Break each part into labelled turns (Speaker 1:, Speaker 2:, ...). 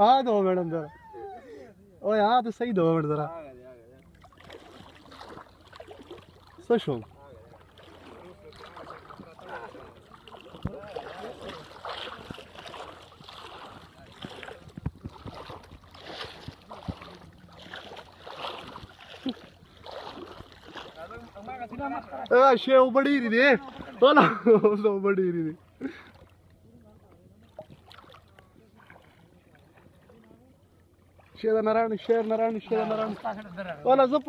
Speaker 1: हाँ 2 मिनट अंदर ओ यहाँ तो सही 2 मिनट जरा सो शेव बड़ी रही रे बोला बड़ी रही शेर नारायण वाला सब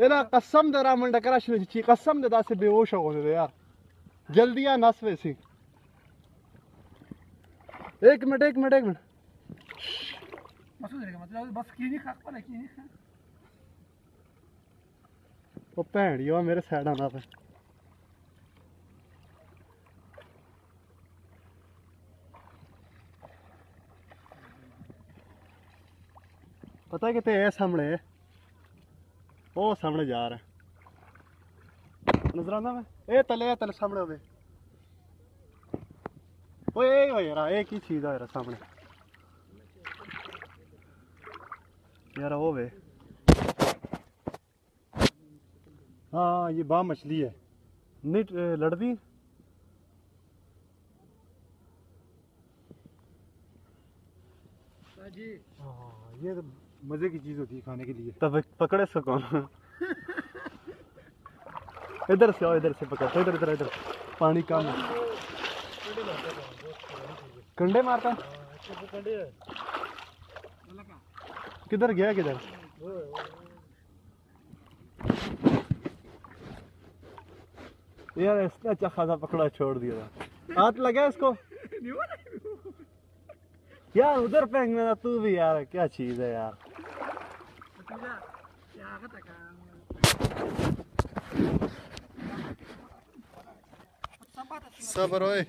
Speaker 1: एना कसम दे रामन डकरा ची कसम दे दासे बेहोश हो गए यार जल्दी आ नस वैसी 1 मिनट बस की नहीं खा पर की नहीं खा ओ भैन यो मेरे साइड आना पे पता है कितने सामने वो सामने जा रहा है नजर आना मैं तले सामने हो यार एक ही चीज है सामने यार वो वे हाँ ये बा मछली है नहीं लड़ती ये तो मजे की चीज होती है खाने के लिए तब पकड़े सको इधर से आओ इधर से पकड़ इधर पानी कम है कंडे मारता किधर गया किधर यार इसने अच्छा खासा पकड़ा छोड़ दिया था हाथ लगा इसको यार उधर फेंकना था तू भी यार क्या चीज है यार सबर ओए